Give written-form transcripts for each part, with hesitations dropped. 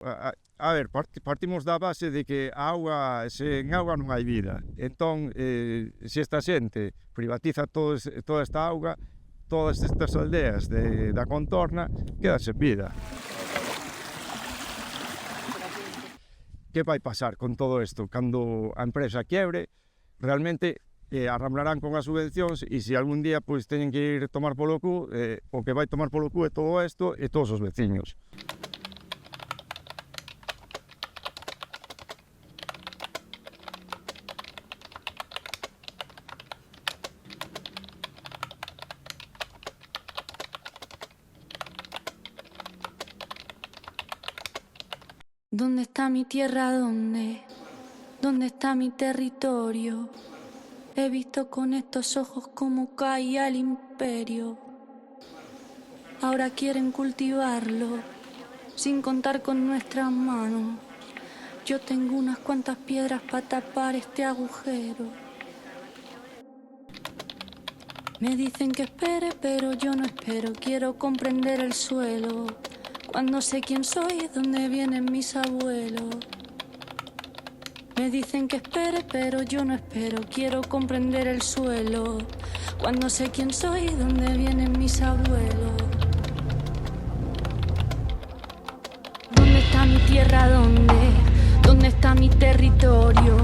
A ver, partimos da base de que a auga, sen auga non hai vida. Entón, se esta xente privatiza toda esta auga, todas estas aldeas da contorna quedan sen vida. Que vai pasar con todo isto? Cando a empresa quiebre, realmente arramblarán con as subvencións e se algún día pois teñen que ir tomar polo cu, o que vai tomar polo cu é todo isto e todos os veciños. ¿Dónde está mi tierra? ¿Dónde? ¿Dónde está mi territorio? He visto con estos ojos cómo caía el imperio. Ahora quieren cultivarlo sin contar con nuestras manos. Yo tengo unas cuantas piedras para tapar este agujero. Me dicen que espere, pero yo no espero. Quiero comprender el suelo. Cuando sé quién soy, dónde vienen mis abuelos. Me dicen que espere, pero yo no espero. Quiero comprender el suelo. Cuando sé quién soy, dónde vienen mis abuelos. ¿Dónde está mi tierra? ¿Dónde? ¿Dónde está mi territorio?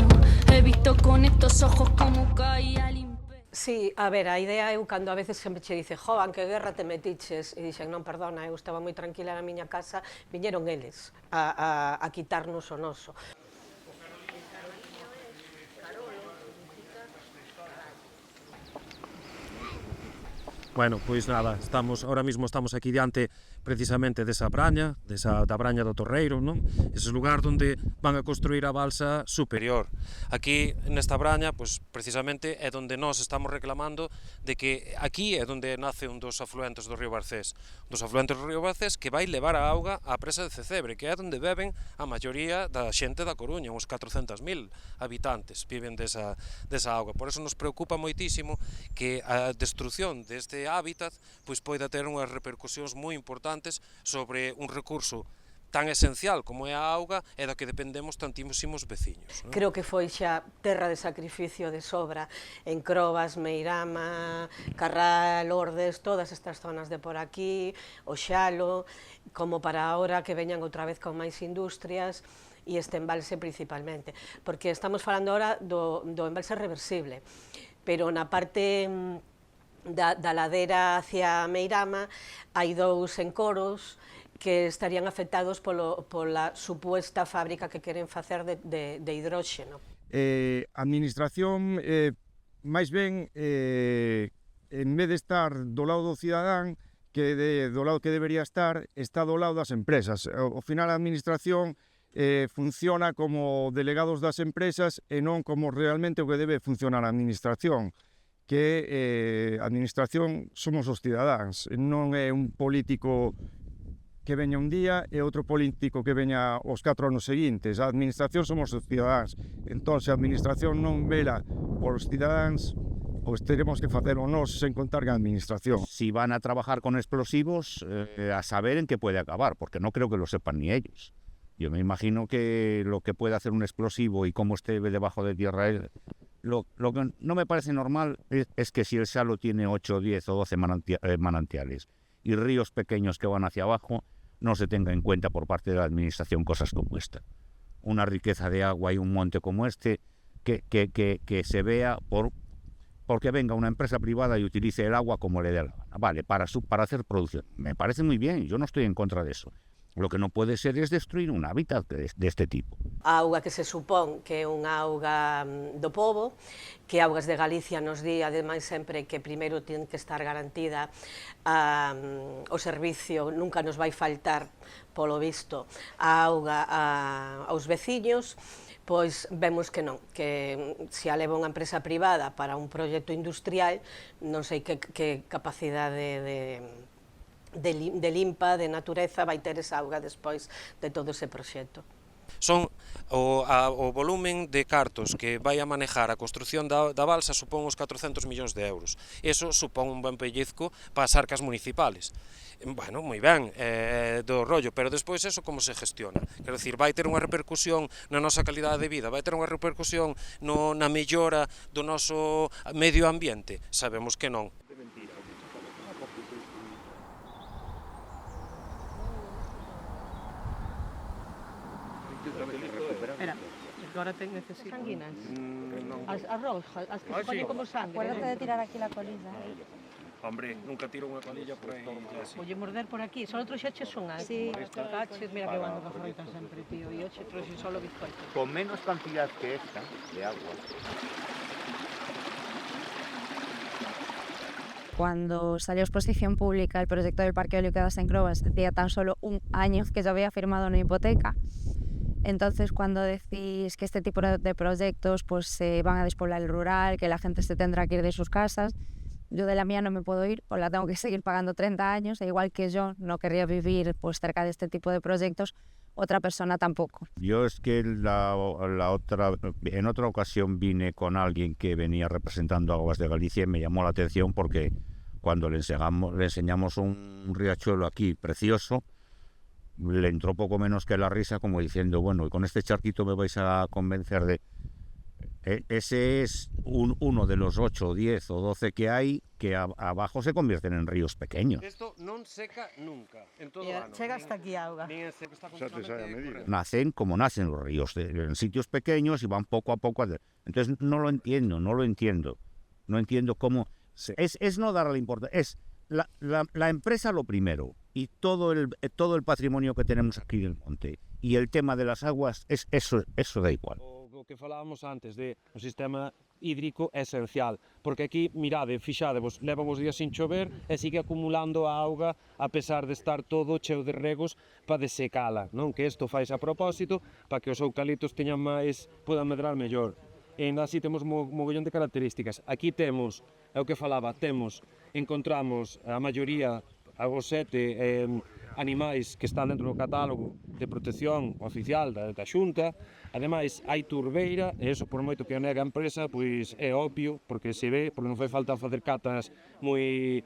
He visto con estos ojos cómo caía el imperio. Sí, a ver, a idea eu cando a veces sempre che dice "Joan, que guerra te metiches", e dixen "Non, perdona, eu estaba moi tranquila na miña casa, viñeron eles a quitarnos o noso". Bueno, pois nada, ahora mismo estamos aquí diante precisamente desa braña, da braña do Torreiro, non? Ese lugar onde van a construir a balsa superior. Aquí, nesta braña, pois precisamente é onde nós estamos reclamando de que aquí é onde nace un dos afluentes do río Barcés. Un dos afluentes do río Barcés que vai levar a auga á presa de Cecebre, que é onde beben a maioría da xente da Coruña, uns 400.000 habitantes viven desa auga. Por eso nos preocupa moitísimo que a destrucción deste hábitat pois poida ter unhas repercusións moi importantes sobre un recurso tan esencial como é a auga e da que dependemos tantísimos veciños, non? Creo que foi xa terra de sacrificio de sobra en Crobas, Meirama, Carral, Ordes, todas estas zonas de por aquí, o Xalo, como para ahora que veñan outra vez con máis industrias e este embalse principalmente, porque estamos falando ahora do embalse reversible, pero na parte da ladera hacia Meirama hai dous encoros que estarían afectados pola supuesta fábrica que queren facer de hidróxeno. A administración, máis ben, en vez de estar do lado do cidadán, do lado que debería estar, está do lado das empresas. Ao final a administración funciona como delegados das empresas e non como realmente o que debe funcionar a administración, que a administración somos os cidadáns, non é un político que veña un día e outro político que veña os 4 anos seguintes. A administración somos os cidadáns. Entón, se a administración non vela polos cidadáns, pois teremos que facelo nós sen contar con a administración. Si van a trabajar con explosivos, a saber en qué puede acabar, porque no creo que lo sepan ni ellos. Yo me imagino que lo que puede hacer un explosivo y cómo esté debajo de tierra es... Lo que no me parece normal es que si el Xalo tiene 8, 10 o 12 manantiales y ríos pequeños que van hacia abajo, no se tenga en cuenta por parte de la administración cosas como esta. Una riqueza de agua y un monte como este que se vea porque venga una empresa privada y utilice el agua como le dé la gana. Vale, para hacer producción. Me parece muy bien, yo no estoy en contra de eso. Lo que non pode ser é destruir un hábitat deste tipo. A auga que se supón que é unha auga do pobo, que Augas de Galicia nos di, ademais, sempre que primeiro ten que estar garantida o servicio, nunca nos vai faltar, polo visto, a auga aos veciños, pois vemos que non, que se a leva unha empresa privada para un proxecto industrial, non sei que capacidade de limpa, de natureza, vai ter esa auga despois de todo ese proxecto. Son o volumen de cartos que vai a manejar a construción da balsa supón os 400 millóns de euros. Eso supón un ben pellizco para as arcas municipales. Bueno, moi ben, do rollo, pero despois eso como se gestiona? Quero dicir, vai ter unha repercusión na nosa calidade de vida, vai ter unha repercusión na mellora do noso medio ambiente? Sabemos que non. Espera, agora ten necesito. Sanguinas? As rojas, as que se poñen como sangre. Acuérdate de tirar aquí la colilla. Hombre, nunca tiro unha colilla por aí. Voy morder por aquí, só trouxeches unha. Sí. Caches, mira que van a froita sempre, tío. E hoxe trouxe solo bizcocho. Con menos cantidad que esta de agua. Cuando salió a exposición pública el proyecto del Parque Eólico de Asencrovas, hacía tan solo un año que yo había firmado una hipoteca. Entonces, cuando decís que este tipo de proyectos pues se van a despoblar el rural, que la gente se tendrá que ir de sus casas, yo de la mía no me puedo ir, o la tengo que seguir pagando 30 años, e igual que yo no querría vivir pues cerca de este tipo de proyectos, otra persona tampoco. Yo es que en otra ocasión vine con alguien que venía representando Aguas de Galicia y me llamó la atención porque cuando le enseñamos un riachuelo aquí precioso, le entró poco menos que la risa, como diciendo, bueno, con este charquito me vais a convencer de... Ese es uno de los 8, 10 o 12 que hay que abajo se convierten en ríos pequeños. Isto non seca nunca, en todo E ano. chega hasta aquí a auga. Nacen como nacen los ríos, en sitios pequeños y van poco a poco. Entonces no lo entiendo. No entiendo cómo... Sí. Es no darle importancia, es la empresa lo primero y todo el patrimonio que tenemos aquí del monte y el tema de las aguas, eso da igual. O que falábamos antes de o sistema hídrico é esencial, porque aquí, mirade, fixadevos, levan os días sin chover e sigue acumulando a auga a pesar de estar todo cheo de regos para desecala, non? Que isto fais a propósito para que os eucaliptos podan medrar mellor. E ainda así temos mogollón de características. Aquí temos, é o que falaba, encontramos a maioría, os 7 animais que están dentro do catálogo de protección oficial da Xunta. Ademais, hai turbeira, e iso por moito que o nega a empresa, pois é obvio, porque se ve, porque non fai falta facer catas moi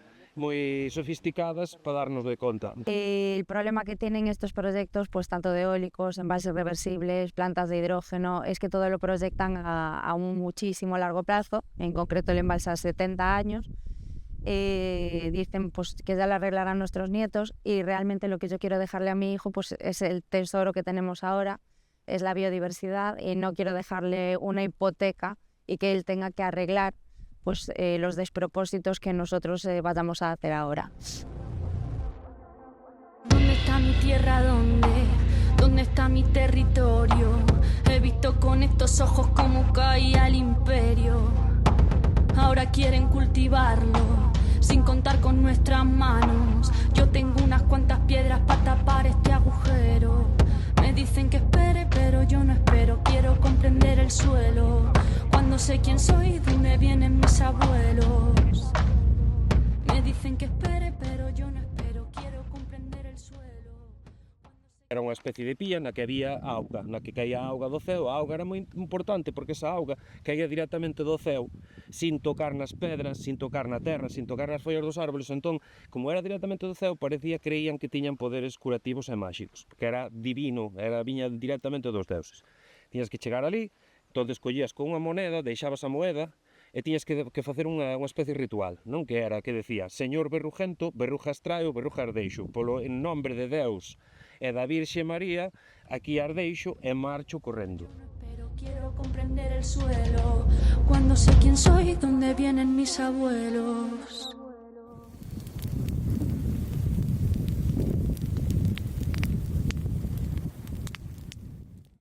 sofisticadas para darnos de conta. El problema que tienen estos proyectos, pues tanto de eólicos, envases reversibles, plantas de hidrógeno, es que todo lo proyectan a un muchísimo largo plazo, en concreto el embalse a 70 años. Dicen pues que ya lo arreglarán nuestros nietos, y realmente lo que yo quiero dejarle a mi hijo pues es el tesoro que tenemos ahora, es la biodiversidad, y no quiero dejarle una hipoteca y que él tenga que arreglar pues los despropósitos que nosotros vayamos a hacer ahora. ¿Dónde está mi tierra? ¿Dónde está mi territorio? He visto con estos ojos cómo caía el imperio. Ahora quieren cultivarlo sin contar con nuestras manos. Yo tengo unas cuantas piedras para tapar este agujero. Me dicen que espere, pero yo no espero. Quiero comprender el suelo. Cuando sé quién soy, dónde vienen mis abuelos. Me dicen que espere, pero yo no espero. Quiero comprender el suelo. Era unha especie de pía na que había auga, na que caía a auga do ceo. A auga era moi importante porque esa auga caía directamente do ceo, sin tocar nas pedras, sin tocar na terra, sin tocar nas follas dos árboles. Entón, como era directamente do ceo, creían que tiñan poderes curativos e máxicos, porque era divino, viña directamente dos deuses. Tiñas que chegar ali, entonces collías con unha moneda, deixabas a moeda, e tiñas que facer unha especie ritual, non? Que era, que decía, Señor Berrugento, berruja extraio, berruja ardeixo, polo en nombre de Deus e da Virxe María, aquí ardeixo e marcho correndo. Pero quiero comprender el suelo. Cuando sé quién soy, dónde vienen mis abuelos.